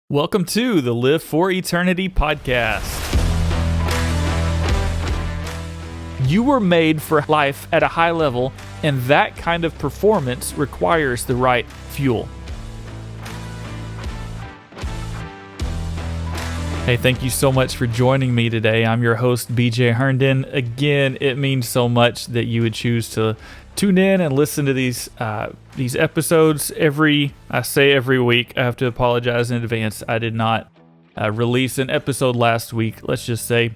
Welcome to the Live for Eternity podcast. You were made for life at a high level, and that kind of performance requires the right fuel. Hey, thank you so much for joining me today. I'm your host, BJ Herndon. Again, it means so much that you would choose to tune in and listen to these episodes every week. I have to apologize in advance. I did not release an episode last week. Let's just say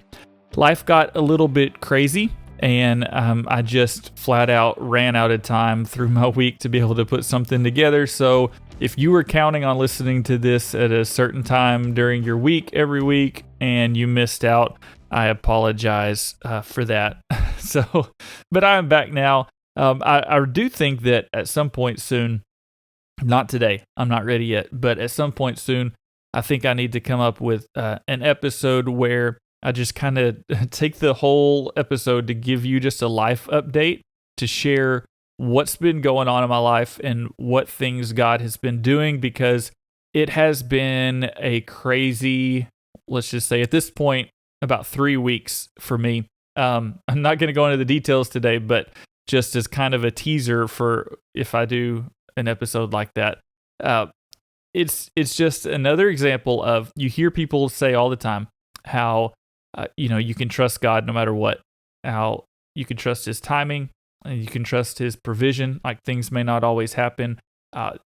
life got a little bit crazy, and I just flat out ran out of time through my week to be able to put something together. So if you were counting on listening to this at a certain time during your week every week and you missed out, I apologize for that. But I'm back now. I do think that at some point soon, not today, I'm not ready yet, but at some point soon, I think I need to come up with an episode where I just kind of take the whole episode to give you just a life update, to share what's been going on in my life and what things God has been doing, because it has been a crazy, let's just say at this point, about 3 weeks for me. I'm not going to go into the details today, but just as kind of a teaser for if I do an episode like that. It's just another example of, you hear people say all the time how, you can trust God no matter what, how you can trust His timing, and you can trust His provision. Like, things may not always happen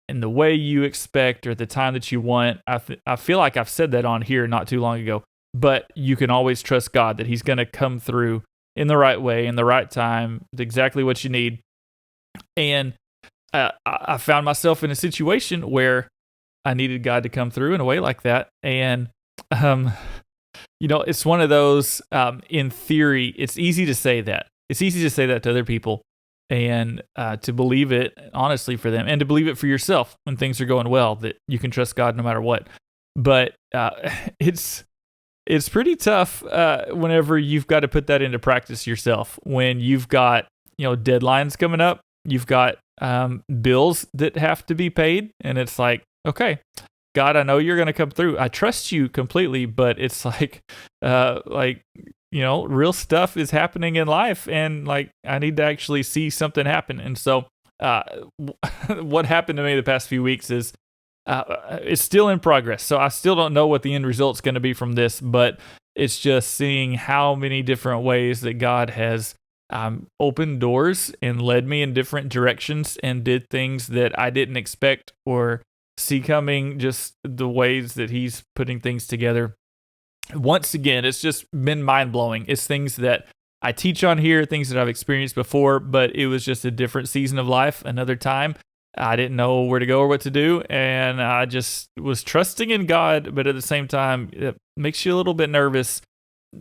in the way you expect or the time that you want. I feel like I've said that on here not too long ago, but you can always trust God that He's going to come through in the right way, in the right time, with exactly what you need. And I found myself in a situation where I needed God to come through in a way like that. And, it's one of those, in theory, it's easy to say that. It's easy to say that to other people and to believe it, honestly, for them, and to believe it for yourself when things are going well, that you can trust God no matter what. But it's pretty tough whenever you've got to put that into practice yourself, when you've got, deadlines coming up, you've got bills that have to be paid, and it's like, okay, God, I know you're going to come through. I trust you completely, but it's like, real stuff is happening in life, and like, I need to actually see something happen. And so what happened to me the past few weeks is, it's still in progress. So I still don't know what the end result's going to be from this, but it's just seeing how many different ways that God has opened doors and led me in different directions and did things that I didn't expect or see coming, just the ways that He's putting things together. Once again, it's just been mind-blowing. It's things that I teach on here, things that I've experienced before, but it was just a different season of life, another time. I didn't know where to go or what to do, and I just was trusting in God, but at the same time, it makes you a little bit nervous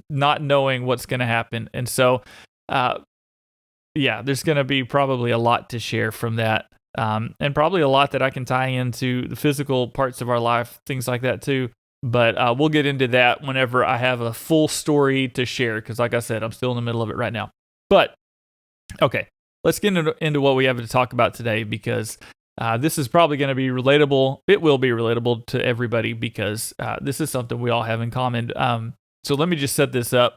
not knowing what's going to happen. And so, there's going to be probably a lot to share from that, and probably a lot that I can tie into the physical parts of our life, things like that too. But we'll get into that whenever I have a full story to share, because like I said, I'm still in the middle of it right now. But, okay. Let's get into what we have to talk about today, because this is probably going to be relatable. It will be relatable to everybody, because this is something we all have in common. So let me just set this up.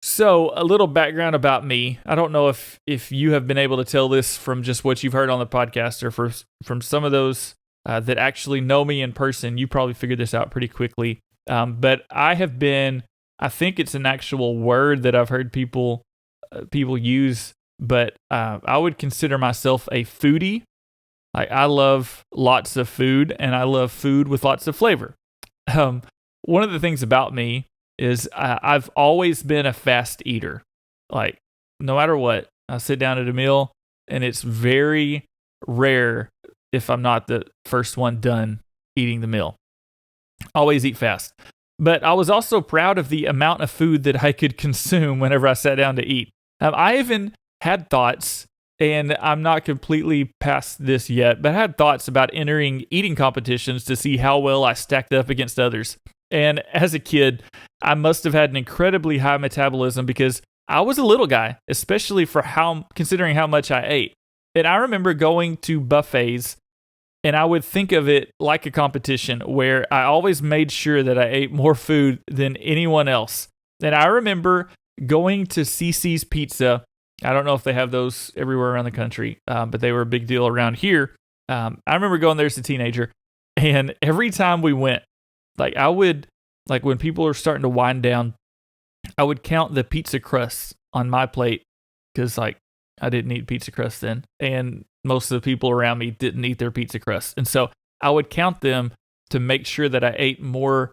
So a little background about me. I don't know if you have been able to tell this from just what you've heard on the podcast, or from some of those that actually know me in person. You probably figured this out pretty quickly. But I think it's an actual word that I've heard people use, but I would consider myself a foodie. Like, I love lots of food, and I love food with lots of flavor. One of the things about me is I've always been a fast eater. Like, no matter what, I sit down at a meal, and it's very rare if I'm not the first one done eating the meal. Always eat fast. But I was also proud of the amount of food that I could consume whenever I sat down to eat. I even had thoughts, and I'm not completely past this yet, but I had thoughts about entering eating competitions to see how well I stacked up against others. And as a kid, I must have had an incredibly high metabolism, because I was a little guy, especially considering how much I ate. And I remember going to buffets And I would think of it like a competition where I always made sure that I ate more food than anyone else. And I remember going to CC's Pizza. I don't know if they have those everywhere around the country, but they were a big deal around here. I remember going there as a teenager, and every time we went, I would, when people are starting to wind down, I would count the pizza crusts on my plate because, I didn't eat pizza crust then, and most of the people around me didn't eat their pizza crust. And so I would count them to make sure that I ate more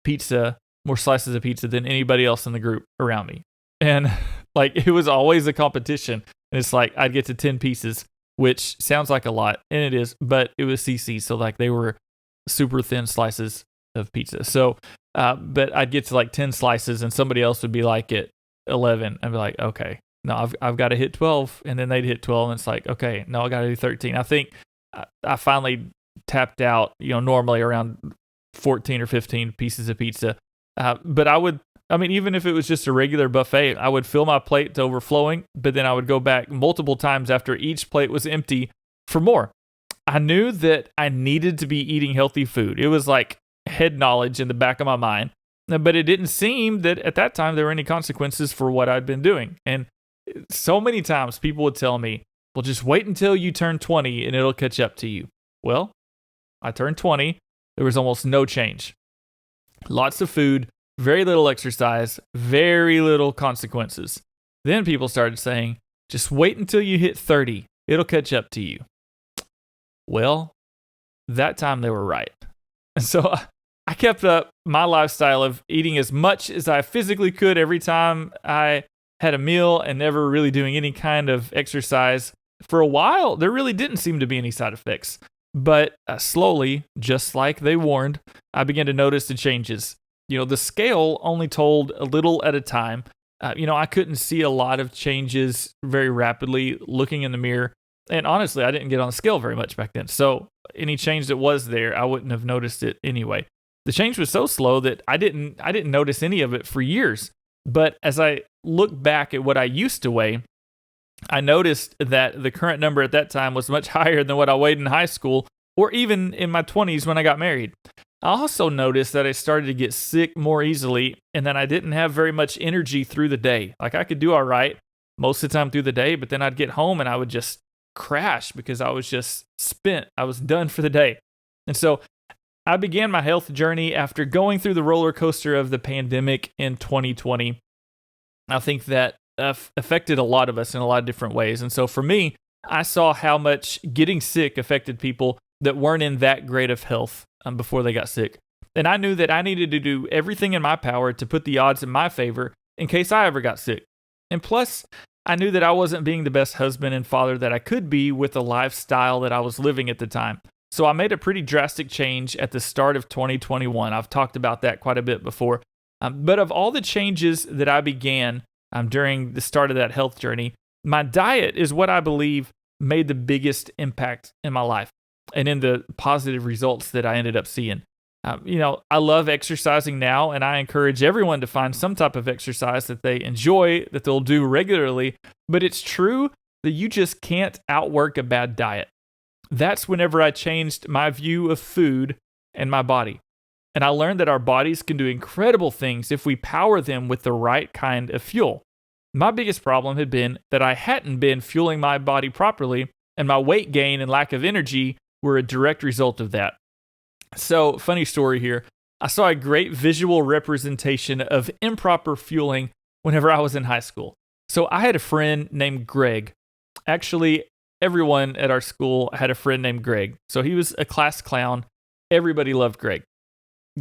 slices of pizza than anybody else in the group around me. And it was always a competition. And it's I'd get to 10 pieces, which sounds like a lot, and it is, but it was CC. So they were super thin slices of pizza. So, but I'd get to 10 slices and somebody else would be at 11. I'd be okay, no, I've got to hit 12, and then they'd hit 12, and it's okay, no, I got to do 13. I think I finally tapped out, normally around 14 or 15 pieces of pizza. But even if it was just a regular buffet, I would fill my plate to overflowing, but then I would go back multiple times after each plate was empty for more. I knew that I needed to be eating healthy food. It was head knowledge in the back of my mind, but it didn't seem that at that time there were any consequences for what I'd been doing. And so many times people would tell me, well, just wait until you turn 20 and it'll catch up to you. Well, I turned 20. There was almost no change. Lots of food, very little exercise, very little consequences. Then people started saying, just wait until you hit 30. It'll catch up to you. Well, that time they were right. And so I kept up my lifestyle of eating as much as I physically could every time I had a meal and never really doing any kind of exercise. For a while, there really didn't seem to be any side effects. But slowly, just like they warned, I began to notice the changes. The scale only told a little at a time. I couldn't see a lot of changes very rapidly looking in the mirror. And honestly, I didn't get on the scale very much back then. So any change that was there, I wouldn't have noticed it anyway. The change was so slow that I didn't notice any of it for years. But as I look back at what I used to weigh, I noticed that the current number at that time was much higher than what I weighed in high school or even in my 20s when I got married. I also noticed that I started to get sick more easily and that I didn't have very much energy through the day. I could do all right most of the time through the day, but then I'd get home and I would just crash because I was just spent. I was done for the day. And so I began my health journey after going through the roller coaster of the pandemic in 2020. I think that affected a lot of us in a lot of different ways. And so for me, I saw how much getting sick affected people that weren't in that great of health before they got sick. And I knew that I needed to do everything in my power to put the odds in my favor in case I ever got sick. And plus, I knew that I wasn't being the best husband and father that I could be with the lifestyle that I was living at the time. So I made a pretty drastic change at the start of 2021. I've talked about that quite a bit before. But of all the changes that I began during the start of that health journey, my diet is what I believe made the biggest impact in my life and in the positive results that I ended up seeing. I love exercising now, and I encourage everyone to find some type of exercise that they enjoy, that they'll do regularly. But it's true that you just can't outwork a bad diet. That's whenever I changed my view of food and my body. And I learned that our bodies can do incredible things if we power them with the right kind of fuel. My biggest problem had been that I hadn't been fueling my body properly, and my weight gain and lack of energy were a direct result of that. So, funny story here. I saw a great visual representation of improper fueling whenever I was in high school. So, I had a friend named Greg. Actually, everyone at our school had a friend named Greg. So, he was a class clown. Everybody loved Greg.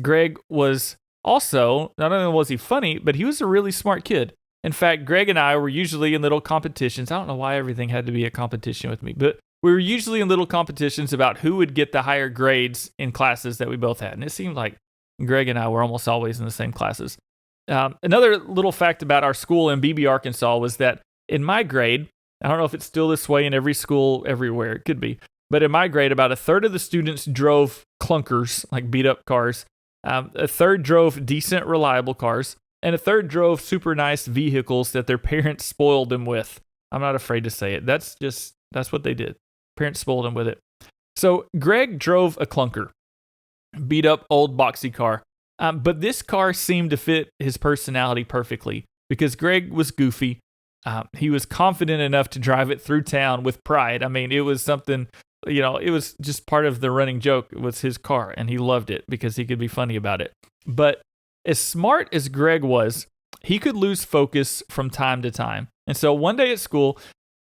Greg was also, not only was he funny, but he was a really smart kid. In fact, Greg and I were usually in little competitions. I don't know why everything had to be a competition with me, but we were usually in little competitions about who would get the higher grades in classes that we both had. And it seemed like Greg and I were almost always in the same classes. Another little fact about our school in Beebe, Arkansas was that in my grade, I don't know if it's still this way in every school everywhere, it could be, but in my grade, about a third of the students drove clunkers, like beat up cars. A third drove decent, reliable cars, and a third drove super nice vehicles that their parents spoiled them with. I'm not afraid to say it. That's what they did. Parents spoiled them with it. So Greg drove a clunker, beat up old boxy car. But this car seemed to fit his personality perfectly because Greg was goofy. He was confident enough to drive it through town with pride. I mean, it was something, it was just part of the running joke. It was his car, and he loved it because he could be funny about it. But as smart as Greg was, he could lose focus from time to time. And so one day at school,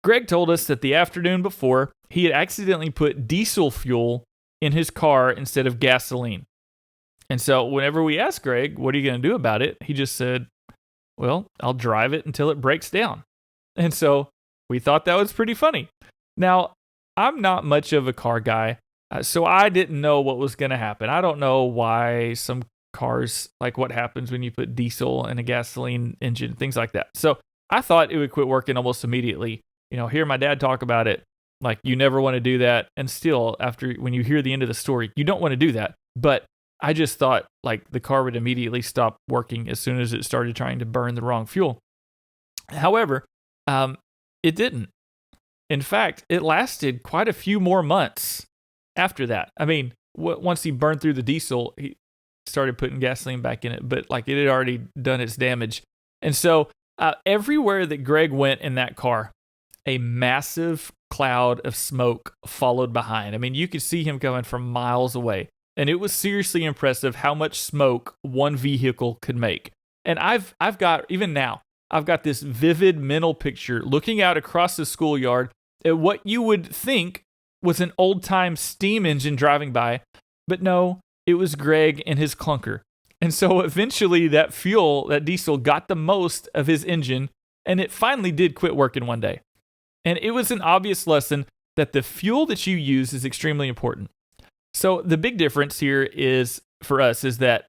Greg told us that the afternoon before, he had accidentally put diesel fuel in his car instead of gasoline. And so whenever we asked Greg, what are you going to do about it? He just said, well, I'll drive it until it breaks down. And so we thought that was pretty funny. Now, I'm not much of a car guy, so I didn't know what was going to happen. I don't know why some cars, like what happens when you put diesel in a gasoline engine, things like that. So I thought it would quit working almost immediately. Hear my dad talk about it, like you never want to do that. And still, after when you hear the end of the story, you don't want to do that. But I just thought like the car would immediately stop working as soon as it started trying to burn the wrong fuel. However, it didn't. In fact, it lasted quite a few more months after that. I mean, once he burned through the diesel, he started putting gasoline back in it, but like it had already done its damage. And so everywhere that Greg went in that car, a massive cloud of smoke followed behind. I mean, you could see him coming from miles away. And it was seriously impressive how much smoke one vehicle could make. And I've got, even now, I've got this vivid mental picture looking out across the schoolyard at what you would think was an old-time steam engine driving by. But no, it was Greg and his clunker. And so eventually that diesel got the most of his engine, and it finally did quit working one day. And it was an obvious lesson that the fuel that you use is extremely important. So the big difference here is, for us, is that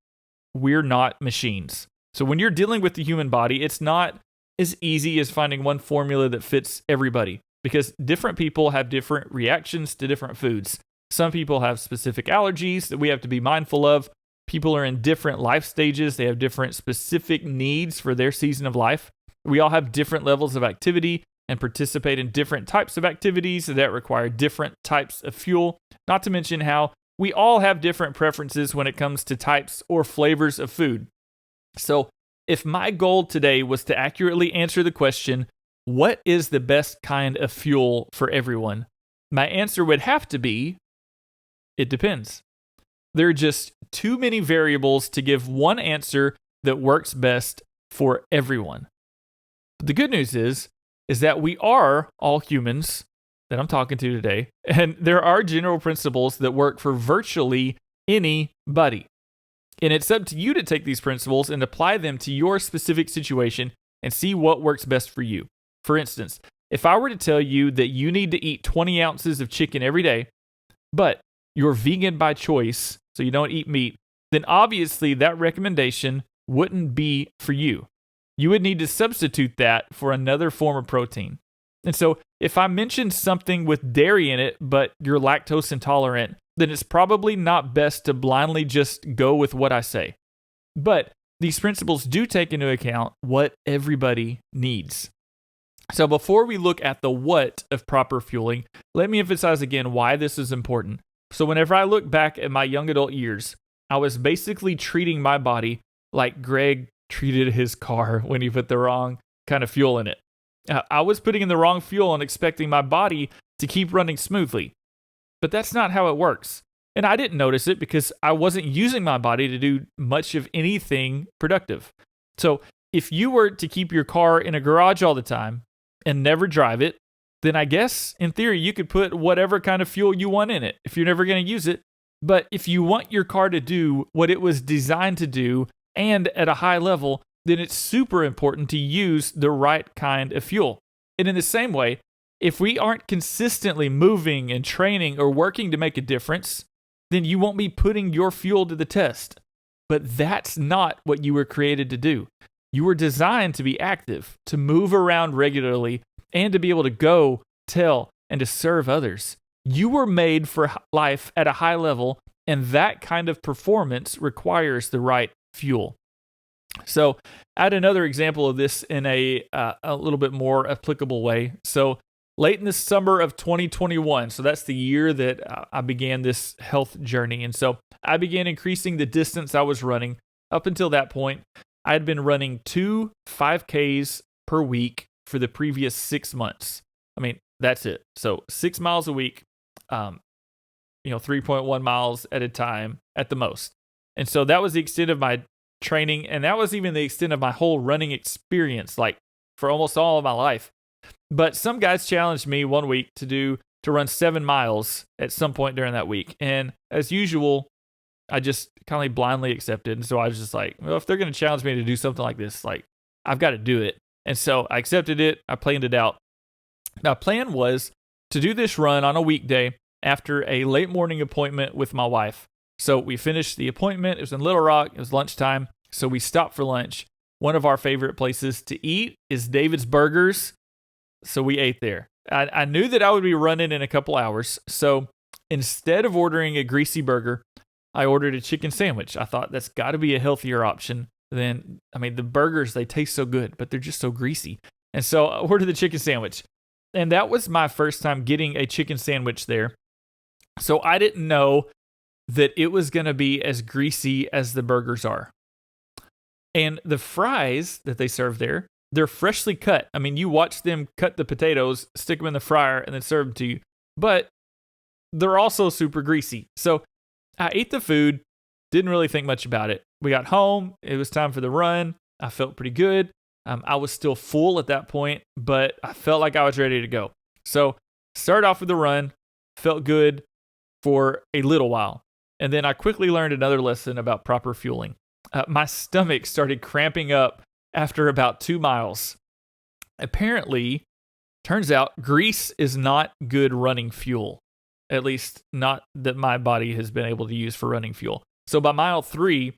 we're not machines. So when you're dealing with the human body, it's not as easy as finding one formula that fits everybody, because different people have different reactions to different foods. Some people have specific allergies that we have to be mindful of. People are in different life stages. They have different specific needs for their season of life. We all have different levels of activity and participate in different types of activities that require different types of fuel, not to mention how we all have different preferences when it comes to types or flavors of food. So if my goal today was to accurately answer the question, what is the best kind of fuel for everyone? My answer would have to be, it depends. There are just too many variables to give one answer that works best for everyone. But the good news is that we are all humans that I'm talking to today, and there are general principles that work for virtually anybody. And it's up to you to take these principles and apply them to your specific situation and see what works best for you. For instance, if I were to tell you that you need to eat 20 ounces of chicken every day, but you're vegan by choice, so you don't eat meat, then obviously that recommendation wouldn't be for you. You would need to substitute that for another form of protein. And so if I mention something with dairy in it, but you're lactose intolerant, then it's probably not best to blindly just go with what I say. But these principles do take into account what everybody needs. So before we look at the what of proper fueling, let me emphasize again why this is important. So whenever I look back at my young adult years, I was basically treating my body like Greg treated his car when he put the wrong kind of fuel in it. I was putting in the wrong fuel and expecting my body to keep running smoothly. But that's not how it works. And I didn't notice it because I wasn't using my body to do much of anything productive. So if you were to keep your car in a garage all the time and never drive it, then I guess in theory you could put whatever kind of fuel you want in it if you're never going to use it. But if you want your car to do what it was designed to do and at a high level, then it's super important to use the right kind of fuel. And in the same way, if we aren't consistently moving and training or working to make a difference, then you won't be putting your fuel to the test. But that's not what you were created to do. You were designed to be active, to move around regularly, and to be able to go, tell, and to serve others. You were made for life at a high level, and that kind of performance requires the right fuel. So I had another example of this in a little bit more applicable way. So late in the summer of 2021. So that's the year that I began this health journey. And so I began increasing the distance I was running. Up until that point, I had been running 2 5Ks per week for the previous 6 months. I mean, that's it. So 6 miles a week, 3.1 miles at a time at the most. And so that was the extent of my training. And that was even the extent of my whole running experience, like for almost all of my life. But some guys challenged me one week to run 7 miles at some point during that week. And as usual, I just kind of blindly accepted. And so I was just like, well, if they're going to challenge me to do something like this, like I've got to do it. And so I accepted it. I planned it out. My plan was to do this run on a weekday after a late morning appointment with my wife. So we finished the appointment. It was in Little Rock. It was lunchtime. So we stopped for lunch. One of our favorite places to eat is David's Burgers. So we ate there. I knew that I would be running in a couple hours. So instead of ordering a greasy burger, I ordered a chicken sandwich. I thought that's got to be a healthier option than, the burgers, they taste so good, but they're just so greasy. And so I ordered the chicken sandwich. And that was my first time getting a chicken sandwich there. So I didn't know that it was going to be as greasy as the burgers are. And the fries that they serve there, they're freshly cut. You watch them cut the potatoes, stick them in the fryer, and then serve them to you. But they're also super greasy. So I ate the food, didn't really think much about it. We got home. It was time for the run. I felt pretty good. I was still full at that point, but I felt like I was ready to go. So started off with the run, felt good for a little while. And then I quickly learned another lesson about proper fueling. My stomach started cramping up after about 2 miles. Apparently, turns out grease is not good running fuel. At least not that my body has been able to use for running fuel. So by mile 3,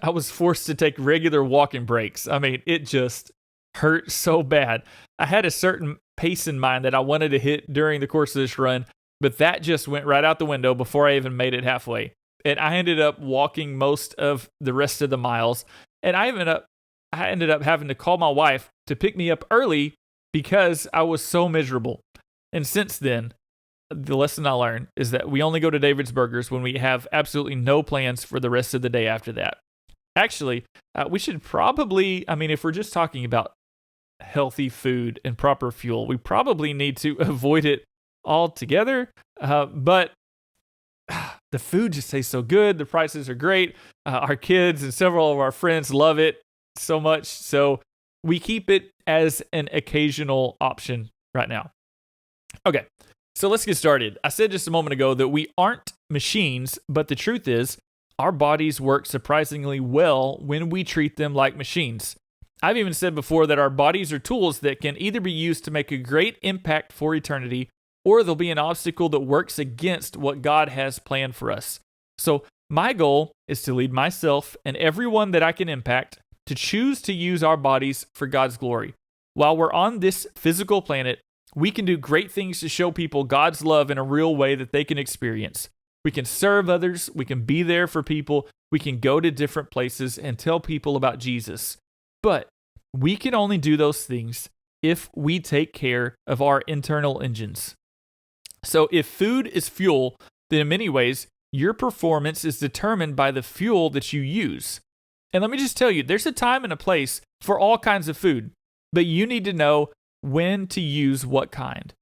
I was forced to take regular walking breaks. It just hurt so bad. I had a certain pace in mind that I wanted to hit during the course of this run, but that just went right out the window before I even made it halfway. And I ended up walking most of the rest of the miles. And I ended up having to call my wife to pick me up early because I was so miserable. And since then, the lesson I learned is that we only go to David's Burgers when we have absolutely no plans for the rest of the day after that. Actually, we should probably, if we're just talking about healthy food and proper fuel, we probably need to avoid it altogether. But the food just tastes so good. The prices are great. Our kids and several of our friends love it so much. So we keep it as an occasional option right now. Okay, so let's get started. I said just a moment ago that we aren't machines, but the truth is our bodies work surprisingly well when we treat them like machines. I've even said before that our bodies are tools that can either be used to make a great impact for eternity, or they'll be an obstacle that works against what God has planned for us. So my goal is to lead myself and everyone that I can impact to choose to use our bodies for God's glory. While we're on this physical planet, we can do great things to show people God's love in a real way that they can experience. We can serve others. We can be there for people. We can go to different places and tell people about Jesus. But we can only do those things if we take care of our internal engines. So if food is fuel, then in many ways, your performance is determined by the fuel that you use. And let me just tell you, there's a time and a place for all kinds of food, but you need to know when to use what kind.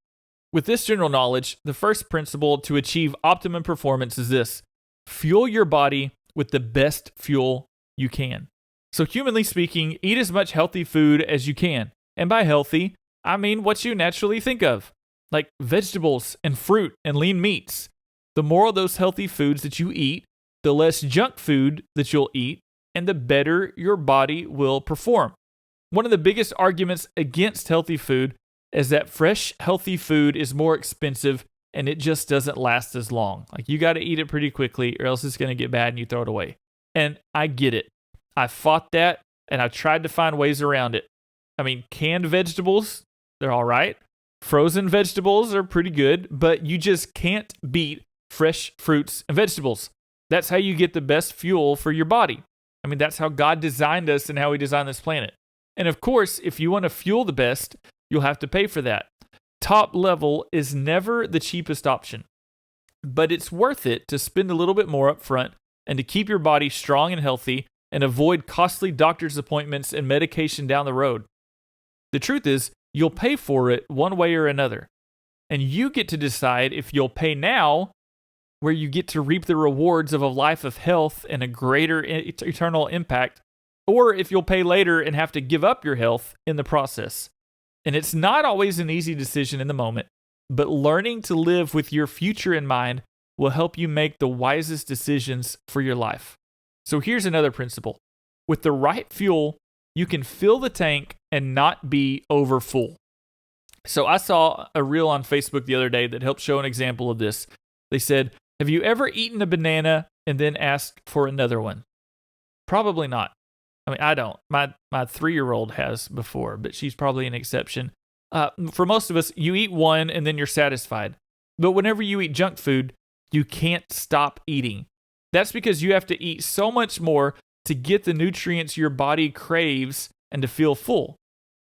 With this general knowledge, the first principle to achieve optimum performance is this: fuel your body with the best fuel you can. So humanly speaking, eat as much healthy food as you can. And by healthy, I mean what you naturally think of, like vegetables and fruit and lean meats. The more of those healthy foods that you eat, the less junk food that you'll eat, and the better your body will perform. One of the biggest arguments against healthy food is that fresh, healthy food is more expensive and it just doesn't last as long. Like, you got to eat it pretty quickly or else it's going to get bad and you throw it away. And I get it. I fought that and I tried to find ways around it. Canned vegetables, they're all right. Frozen vegetables are pretty good, but you just can't beat fresh fruits and vegetables. That's how you get the best fuel for your body. That's how God designed us and how He designed this planet. And of course, if you want to fuel the best, you'll have to pay for that. top level is never the cheapest option, but it's worth it to spend a little bit more up front and to keep your body strong and healthy and avoid costly doctor's appointments and medication down the road. The truth is, you'll pay for it one way or another, and you get to decide if you'll pay now, where you get to reap the rewards of a life of health and a greater eternal impact, or if you'll pay later and have to give up your health in the process. And it's not always an easy decision in the moment, but learning to live with your future in mind will help you make the wisest decisions for your life. So here's another principle. With the right fuel, you can fill the tank and not be over full. So I saw a reel on Facebook the other day that helped show an example of this. They said, have you ever eaten a banana and then asked for another one? Probably not. I mean, I don't. My 3-year-old has before, but she's probably an exception. For most of us, you eat one and then you're satisfied. But whenever you eat junk food, you can't stop eating. That's because you have to eat so much more to get the nutrients your body craves and to feel full.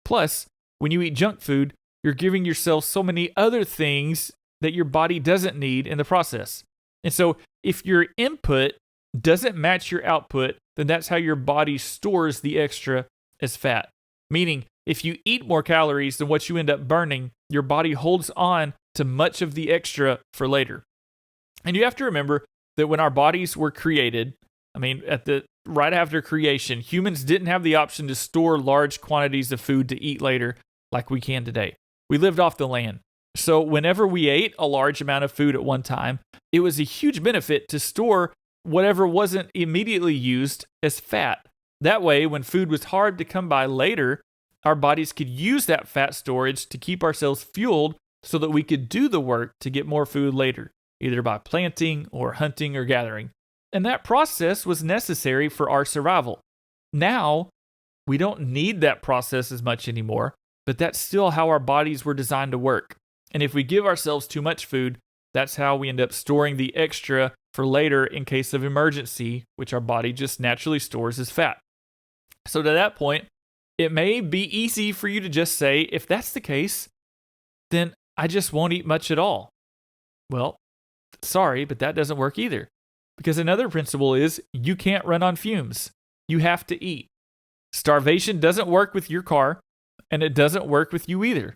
Plus, when you eat junk food, you're giving yourself so many other things that your body doesn't need in the process. And so if your input doesn't match your output, then that's how your body stores the extra as fat. Meaning, if you eat more calories than what you end up burning, your body holds on to much of the extra for later. And you have to remember that when our bodies were created, right after creation, humans didn't have the option to store large quantities of food to eat later like we can today. We lived off the land. So whenever we ate a large amount of food at one time, it was a huge benefit to store whatever wasn't immediately used as fat. That way, when food was hard to come by later, our bodies could use that fat storage to keep ourselves fueled so that we could do the work to get more food later, either by planting or hunting or gathering. And that process was necessary for our survival. Now, we don't need that process as much anymore, but that's still how our bodies were designed to work. And if we give ourselves too much food, that's how we end up storing the extra for later in case of emergency, which our body just naturally stores as fat. So to that point, it may be easy for you to just say, if that's the case, then I just won't eat much at all. Well, sorry, but that doesn't work either. Because another principle is you can't run on fumes. You have to eat. Starvation doesn't work with your car, and it doesn't work with you either.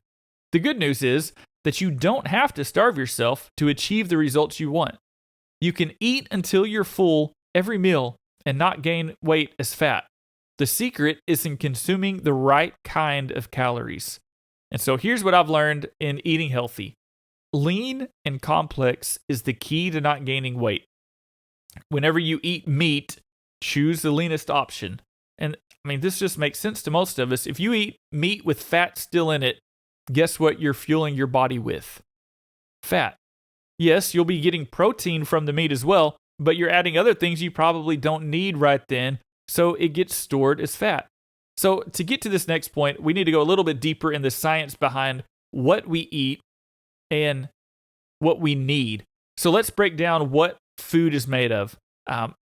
The good news is that you don't have to starve yourself to achieve the results you want. You can eat until you're full every meal and not gain weight as fat. The secret is in consuming the right kind of calories. And so here's what I've learned in eating healthy. Lean and complex is the key to not gaining weight. Whenever you eat meat, choose the leanest option. And this just makes sense to most of us. If you eat meat with fat still in it, guess what you're fueling your body with? Fat. Yes, you'll be getting protein from the meat as well, but you're adding other things you probably don't need right then, so it gets stored as fat. So to get to this next point, we need to go a little bit deeper in the science behind what we eat and what we need. So let's break down what food is made of.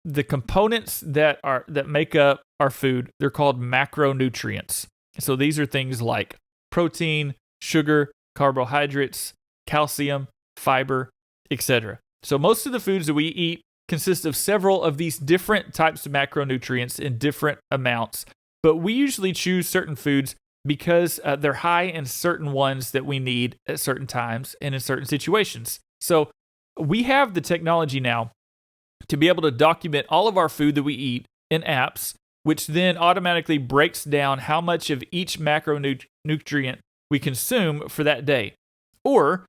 The components that make up our food, they're called macronutrients. So these are things like protein, sugar, carbohydrates, calcium, fiber, etc. So most of the foods that we eat consist of several of these different types of macronutrients in different amounts, but we usually choose certain foods because they're high in certain ones that we need at certain times and in certain situations. So we have the technology now to be able to document all of our food that we eat in apps, which then automatically breaks down how much of each macronutrient we consume for that day. Or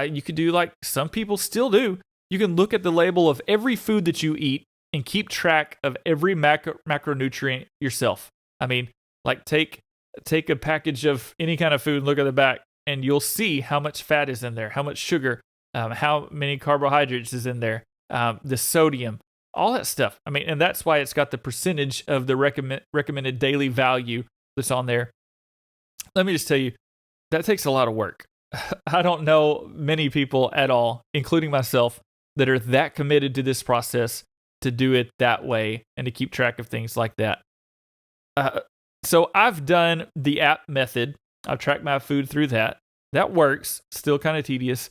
you could do like some people still do. You can look at the label of every food that you eat and keep track of every macronutrient yourself. Take a package of any kind of food and look at the back, and you'll see how much fat is in there, how much sugar, how many carbohydrates is in there, the sodium, all that stuff. And that's why it's got the percentage of the recommended daily value that's on there. Let me just tell you, that takes a lot of work. I don't know many people at all, including myself, that are that committed to this process to do it that way and to keep track of things like that. So I've done the app method. I've tracked my food through that. that works. Still kind of tedious.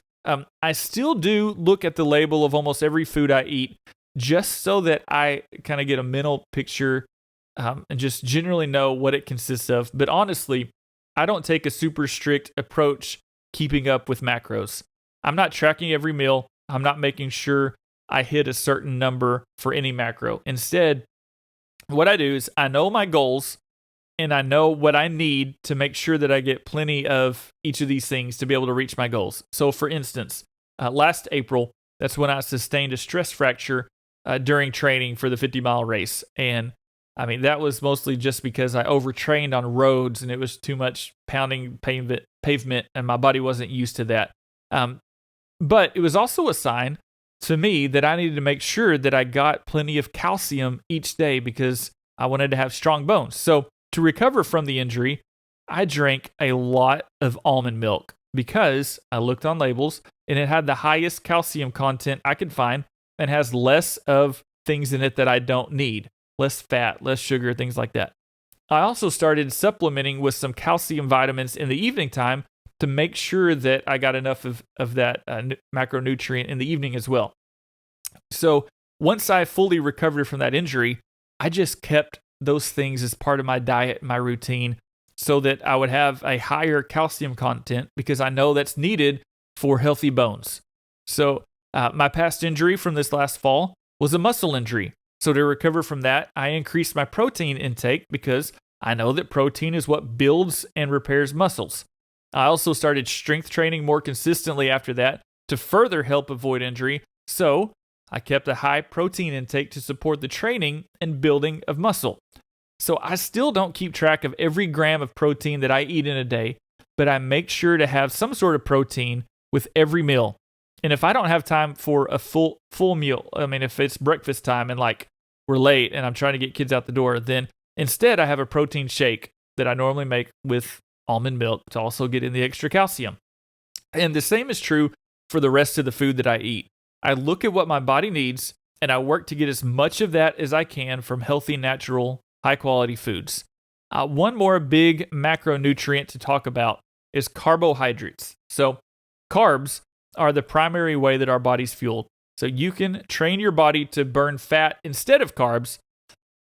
I still do look at the label of almost every food I eat just so that I kind of get a mental picture and just generally know what it consists of. But honestly, I don't take a super strict approach keeping up with macros. I'm not tracking every meal. I'm not making sure I hit a certain number for any macro. Instead, what I do is I know my goals and I know what I need to make sure that I get plenty of each of these things to be able to reach my goals. So, for instance, last April, that's when I sustained a stress fracture during training for the 50-mile race. And I mean, that was mostly just because I overtrained on roads and it was too much pounding pavement and my body wasn't used to that. But it was also a sign to me that I needed to make sure that I got plenty of calcium each day because I wanted to have strong bones. So, to recover from the injury, I drank a lot of almond milk because I looked on labels and it had the highest calcium content I could find and has less of things in it that I don't need, less fat, less sugar, things like that. I also started supplementing with some calcium vitamins in the evening time to make sure that I got enough of that macronutrient in the evening as well. So once I fully recovered from that injury, I just kept those things as part of my diet, my routine, so that I would have a higher calcium content because I know that's needed for healthy bones. So my past injury from this last fall was a muscle injury. So to recover from that, I increased my protein intake because I know that protein is what builds and repairs muscles. I also started strength training more consistently after that to further help avoid injury. So I kept a high protein intake to support the training and building of muscle. So I still don't keep track of every gram of protein that I eat in a day, but I make sure to have some sort of protein with every meal. And if I don't have time for a full meal, I mean, if it's breakfast time and like we're late and I'm trying to get kids out the door, then instead I have a protein shake that I normally make with almond milk to also get in the extra calcium. And the same is true for the rest of the food that I eat. I look at what my body needs and I work to get as much of that as I can from healthy, natural, high-quality foods. One more big macronutrient to talk about is carbohydrates. So carbs are the primary way that our body's fueled. So you can train your body to burn fat instead of carbs,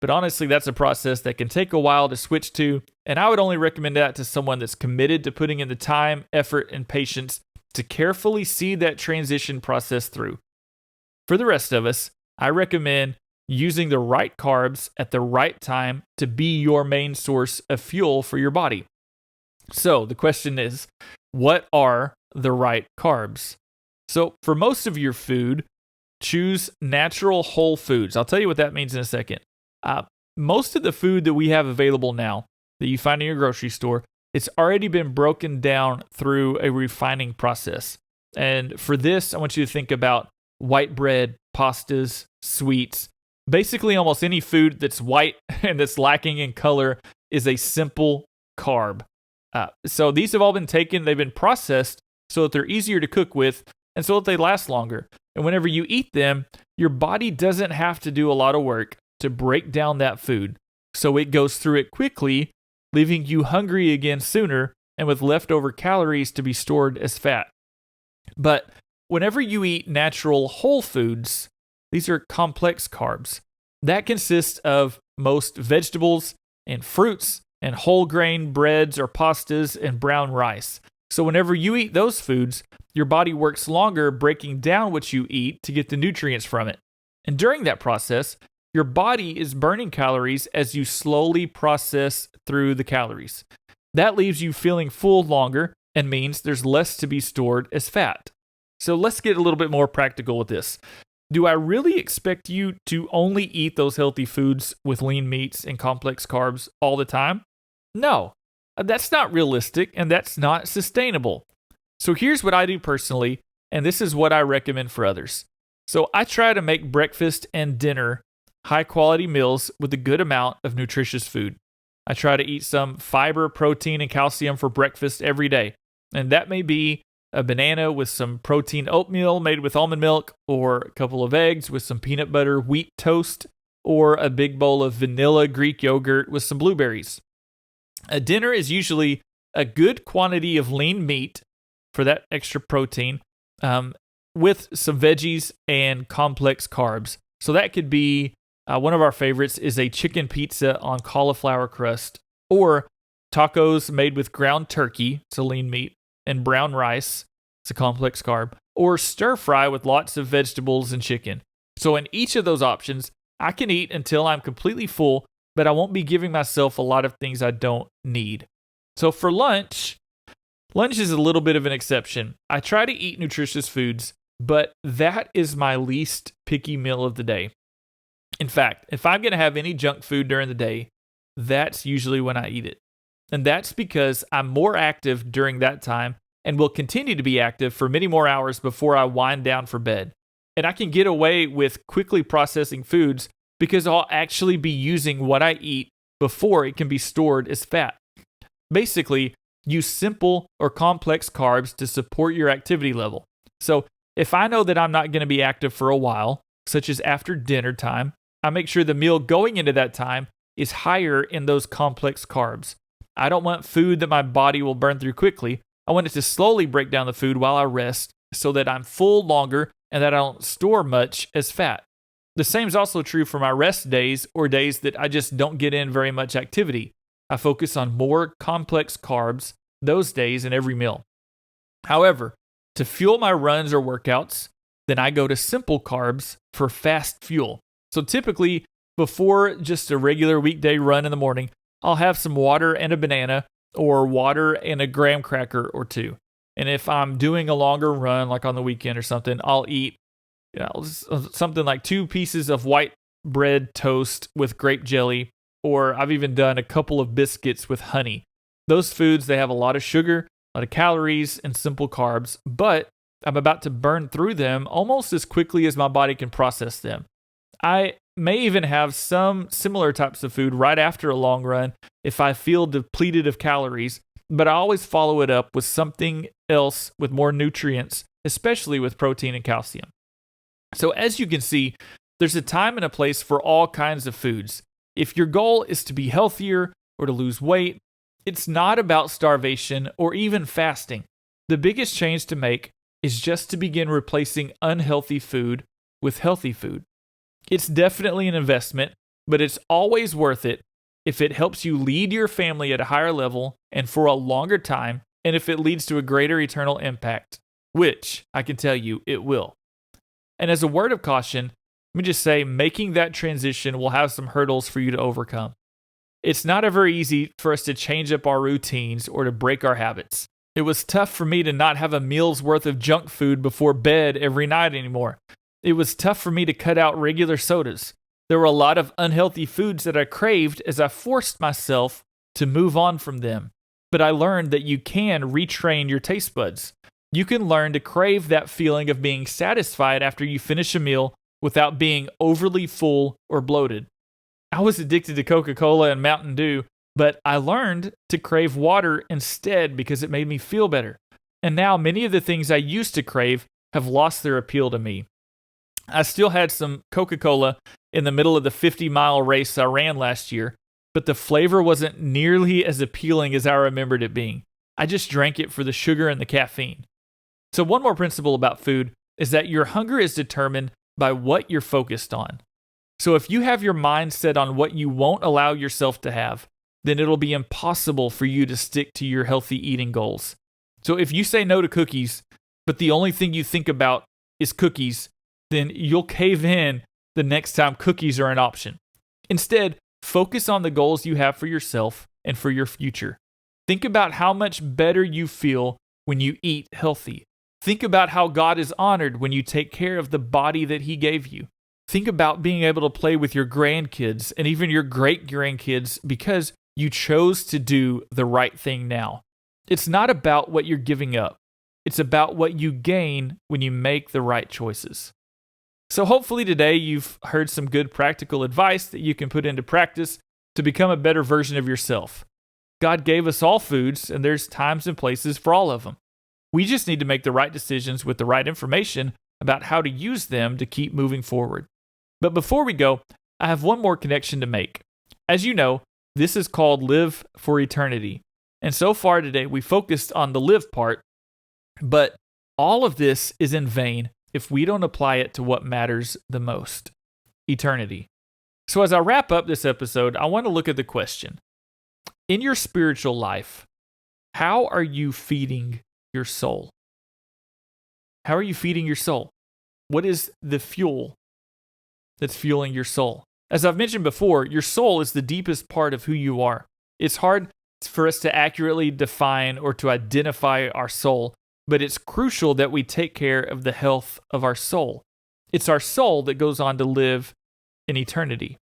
but honestly, that's a process that can take a while to switch to, and I would only recommend that to someone that's committed to putting in the time, effort, and patience to carefully see that transition process through. For the rest of us, I recommend using the right carbs at the right time to be your main source of fuel for your body. So the question is, what are the right carbs? So for most of your food, choose natural whole foods. I'll tell you what that means in a second. Most of the food that we have available now that you find in your grocery store, it's already been broken down through a refining process. And for this, I want you to think about white bread, pastas, sweets. Basically, almost any food that's white and that's lacking in color is a simple carb. So these have all been taken, they've been processed so that they're easier to cook with and so that they last longer. And whenever you eat them, your body doesn't have to do a lot of work to break down that food. So it goes through it quickly, leaving you hungry again sooner and with leftover calories to be stored as fat. But whenever you eat natural whole foods, these are complex carbs. That consists of most vegetables and fruits and whole grain breads or pastas and brown rice. So whenever you eat those foods, your body works longer breaking down what you eat to get the nutrients from it. And during that process, your body is burning calories as you slowly process through the calories. That leaves you feeling full longer and means there's less to be stored as fat. So let's get a little bit more practical with this. Do I really expect you to only eat those healthy foods with lean meats and complex carbs all the time? No, that's not realistic and that's not sustainable. So here's what I do personally, and this is what I recommend for others. So I try to make breakfast and dinner high quality meals with a good amount of nutritious food. I try to eat some fiber, protein, and calcium for breakfast every day. And that may be a banana with some protein oatmeal made with almond milk, or a couple of eggs with some peanut butter wheat toast, or a big bowl of vanilla Greek yogurt with some blueberries. A dinner is usually a good quantity of lean meat for that extra protein, with some veggies and complex carbs. So that could be one of our favorites is a chicken pizza on cauliflower crust, or tacos made with ground turkey, it's a lean meat, and brown rice, it's a complex carb, or stir fry with lots of vegetables and chicken. So in each of those options, I can eat until I'm completely full, but I won't be giving myself a lot of things I don't need. So for lunch is a little bit of an exception. I try to eat nutritious foods, but that is my least picky meal of the day. In fact, if I'm going to have any junk food during the day, that's usually when I eat it. And that's because I'm more active during that time and will continue to be active for many more hours before I wind down for bed. And I can get away with quickly processing foods because I'll actually be using what I eat before it can be stored as fat. Basically, use simple or complex carbs to support your activity level. So if I know that I'm not going to be active for a while, such as after dinner time, I make sure the meal going into that time is higher in those complex carbs. I don't want food that my body will burn through quickly. I want it to slowly break down the food while I rest so that I'm full longer and that I don't store much as fat. The same is also true for my rest days or days that I just don't get in very much activity. I focus on more complex carbs those days in every meal. However, to fuel my runs or workouts, then I go to simple carbs for fast fuel. So typically, before just a regular weekday run in the morning, I'll have some water and a banana, or water and a graham cracker or two. And if I'm doing a longer run, like on the weekend or something, I'll eat something like 2 pieces of white bread toast with grape jelly, or I've even done a couple of biscuits with honey. Those foods, they have a lot of sugar, a lot of calories, and simple carbs, but I'm about to burn through them almost as quickly as my body can process them. I may even have some similar types of food right after a long run if I feel depleted of calories, but I always follow it up with something else with more nutrients, especially with protein and calcium. So as you can see, there's a time and a place for all kinds of foods. If your goal is to be healthier or to lose weight, it's not about starvation or even fasting. The biggest change to make is just to begin replacing unhealthy food with healthy food. It's definitely an investment, but it's always worth it if it helps you lead your family at a higher level and for a longer time, and if it leads to a greater eternal impact, which I can tell you it will. And as a word of caution, let me just say making that transition will have some hurdles for you to overcome. It's not ever easy for us to change up our routines or to break our habits. It was tough for me to not have a meal's worth of junk food before bed every night anymore. It was tough for me to cut out regular sodas. There were a lot of unhealthy foods that I craved as I forced myself to move on from them. But I learned that you can retrain your taste buds. You can learn to crave that feeling of being satisfied after you finish a meal without being overly full or bloated. I was addicted to Coca-Cola and Mountain Dew, but I learned to crave water instead because it made me feel better. And now many of the things I used to crave have lost their appeal to me. I still had some Coca-Cola in the middle of the 50-mile race I ran last year, but the flavor wasn't nearly as appealing as I remembered it being. I just drank it for the sugar and the caffeine. So one more principle about food is that your hunger is determined by what you're focused on. So if you have your mind set on what you won't allow yourself to have, then it'll be impossible for you to stick to your healthy eating goals. So if you say no to cookies, but the only thing you think about is cookies, then you'll cave in the next time cookies are an option. Instead, focus on the goals you have for yourself and for your future. Think about how much better you feel when you eat healthy. Think about how God is honored when you take care of the body that He gave you. Think about being able to play with your grandkids and even your great-grandkids because you chose to do the right thing now. It's not about what you're giving up. It's about what you gain when you make the right choices. So hopefully today you've heard some good practical advice that you can put into practice to become a better version of yourself. God gave us all foods, and there's times and places for all of them. We just need to make the right decisions with the right information about how to use them to keep moving forward. But before we go, I have one more connection to make. As you know, this is called Live for Eternity. And so far today, we focused on the live part, But all of this is in vain if we don't apply it to what matters the most: eternity. So as I wrap up this episode, I want to look at the question: in your spiritual life, how are you feeding your soul? How are you feeding your soul? What is the fuel that's fueling your soul? As I've mentioned before, your soul is the deepest part of who you are. It's hard for us to accurately define or to identify our soul, but it's crucial that we take care of the health of our soul. It's our soul that goes on to live in eternity.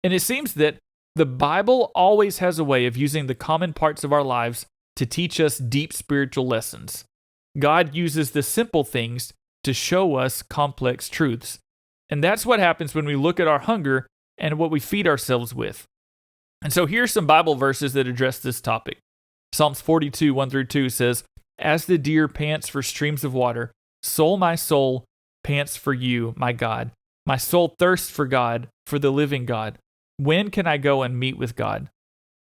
And it seems that the Bible always has a way of using the common parts of our lives to teach us deep spiritual lessons. God uses the simple things to show us complex truths. And that's what happens when we look at our hunger and what we feed ourselves with. And so here's some Bible verses that address this topic. Psalms 42, 1-2 says, "As the deer pants for streams of water, so my soul pants for you, my God. My soul thirsts for God, for the living God. When can I go and meet with God?"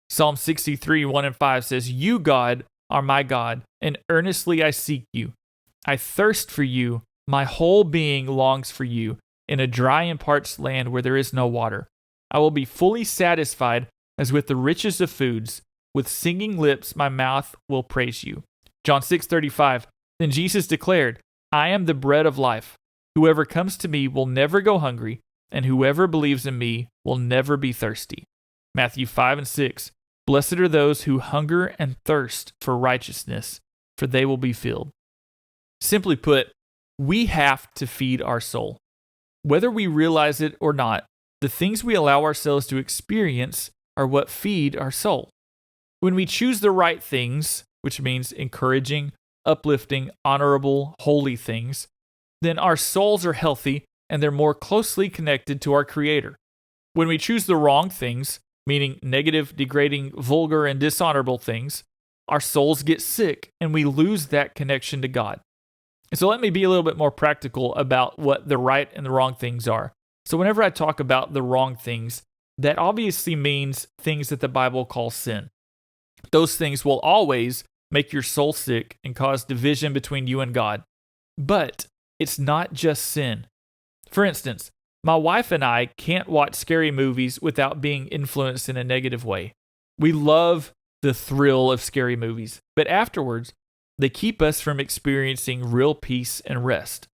Psalm 63, 1-5 says, "You, God, are my God, and earnestly I seek you. I thirst for you, my whole being longs for you, in a dry and parched land where there is no water. I will be fully satisfied as with the richest of foods. With singing lips my mouth will praise you." John 6:35, "Then Jesus declared, I am the bread of life. Whoever comes to me will never go hungry, and whoever believes in me will never be thirsty." Matthew 5-6, "Blessed are those who hunger and thirst for righteousness, for they will be filled." Simply put, we have to feed our soul. Whether we realize it or not, the things we allow ourselves to experience are what feed our soul. When we choose the right things, which means encouraging, uplifting, honorable, holy things, then our souls are healthy and they're more closely connected to our Creator. When we choose the wrong things, meaning negative, degrading, vulgar, and dishonorable things, our souls get sick and we lose that connection to God. And so let me be a little bit more practical about what the right and the wrong things are. So whenever I talk about the wrong things, that obviously means things that the Bible calls sin. Those things will always make your soul sick and cause division between you and God. But it's not just sin. For instance, my wife and I can't watch scary movies without being influenced in a negative way. We love the thrill of scary movies, but afterwards, they keep us from experiencing real peace and rest.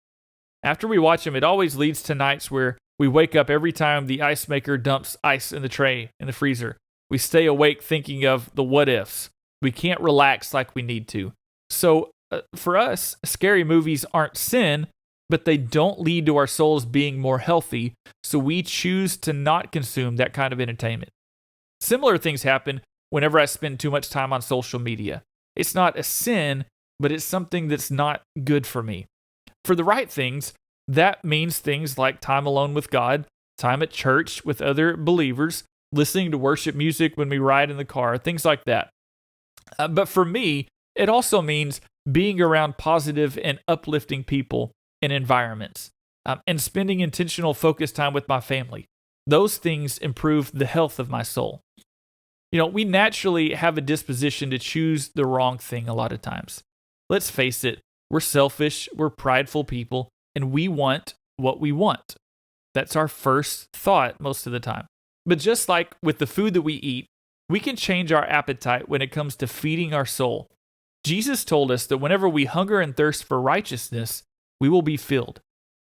After we watch them, it always leads to nights where we wake up every time the ice maker dumps ice in the tray in the freezer. We stay awake thinking of the what ifs. We can't relax like we need to. So for us, scary movies aren't sin, but they don't lead to our souls being more healthy, so we choose to not consume that kind of entertainment. Similar things happen whenever I spend too much time on social media. It's not a sin, but it's something that's not good for me. For the right things, that means things like time alone with God, time at church with other believers, listening to worship music when we ride in the car, things like that. But for me, it also means being around positive and uplifting people and environments, and spending intentional focused time with my family. Those things improve the health of my soul. We naturally have a disposition to choose the wrong thing a lot of times. Let's face it, we're selfish, we're prideful people, and we want what we want. That's our first thought most of the time. But just like with the food that we eat, we can change our appetite when it comes to feeding our soul. Jesus told us that whenever we hunger and thirst for righteousness, we will be filled.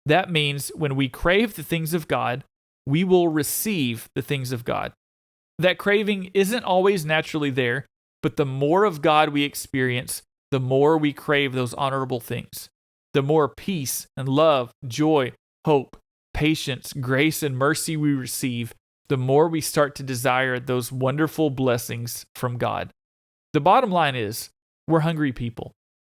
That means when we crave the things of God, we will receive the things of God. That craving isn't always naturally there, but the more of God we experience, the more we crave those honorable things. The more peace and love, joy, hope, patience, grace, and mercy we receive, the more we start to desire those wonderful blessings from God. The bottom line is, we're hungry people.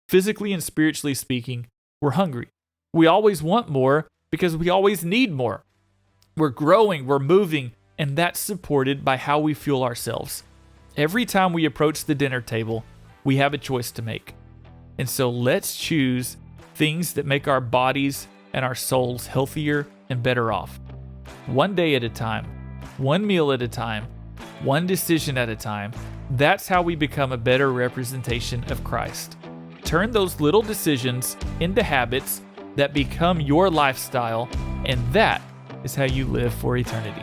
Physically and spiritually speaking, we're hungry. We always want more because we always need more. We're growing, we're moving, and that's supported by how we fuel ourselves. Every time we approach the dinner table, we have a choice to make. And so let's choose things that make our bodies and our souls healthier and better off. One day at a time, one meal at a time, one decision at a time. That's how we become a better representation of Christ. Turn those little decisions into habits that become your lifestyle, and that is how you live for eternity.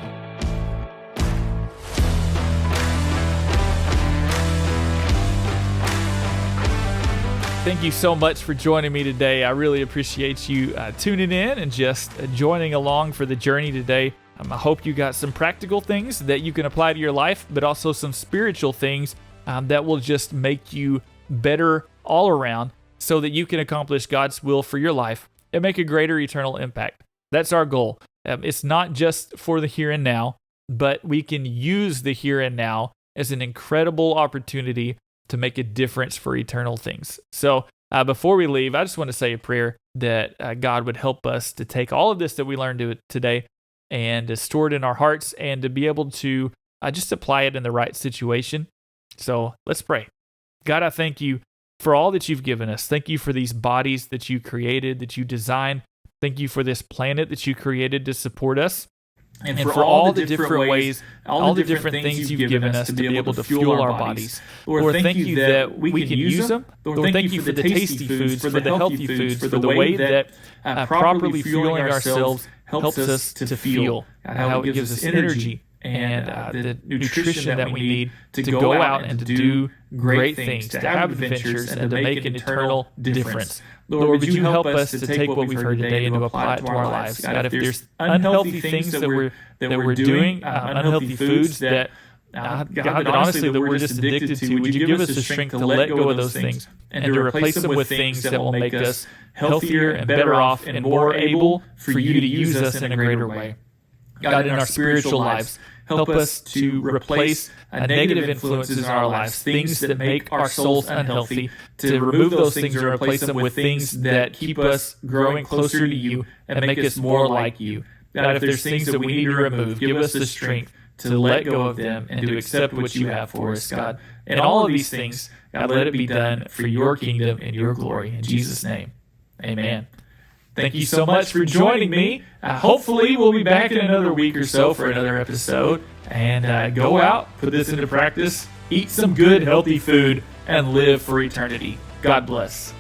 Thank you so much for joining me today. I really appreciate you tuning in and just joining along for the journey today. I hope you got some practical things that you can apply to your life, but also some spiritual things that will just make you better all around so that you can accomplish God's will for your life and make a greater eternal impact. That's our goal. It's not just for the here and now, but we can use the here and now as an incredible opportunity to make a difference for eternal things. So before we leave, I just want to say a prayer that God would help us to take all of this that we learned today and to store it in our hearts and to be able to just apply it in the right situation. So let's pray. God, I thank you for all that you've given us. Thank you for these bodies that you created, that you designed. Thank you for this planet that you created to support us. And for all the different ways, all the different things you've given us to be able to fuel our bodies. Lord, thank you that we can use them. Lord, thank you for the tasty foods, for the healthy foods, for the way that properly fueling ourselves helps us to feel, how it gives us energy and the nutrition that we need to go out and to do great things, to have adventures, and to make an eternal difference. Lord, would you help us to take what we've heard today and to apply it to our lives? God, if there's unhealthy things that we're doing, unhealthy foods that, God, that honestly that we're just addicted to, would you give us the strength to let go of those things and to replace them with things that will make us healthier and better off and more able for you to use us in a greater way? God, in our spiritual lives, help us to replace negative influences in our lives, things that make our souls unhealthy, to remove those things and replace them with things that keep us growing closer to you and make us more like you. God, if there's things that we need to remove, give us the strength to let go of them and to accept what you have for us, God. And all of these things, God, let it be done for your kingdom and your glory. In Jesus' name, amen. Thank you so much for joining me. Hopefully, we'll be back in another week or so for another episode. And go out, put this into practice, eat some good, healthy food, and live for eternity. God bless.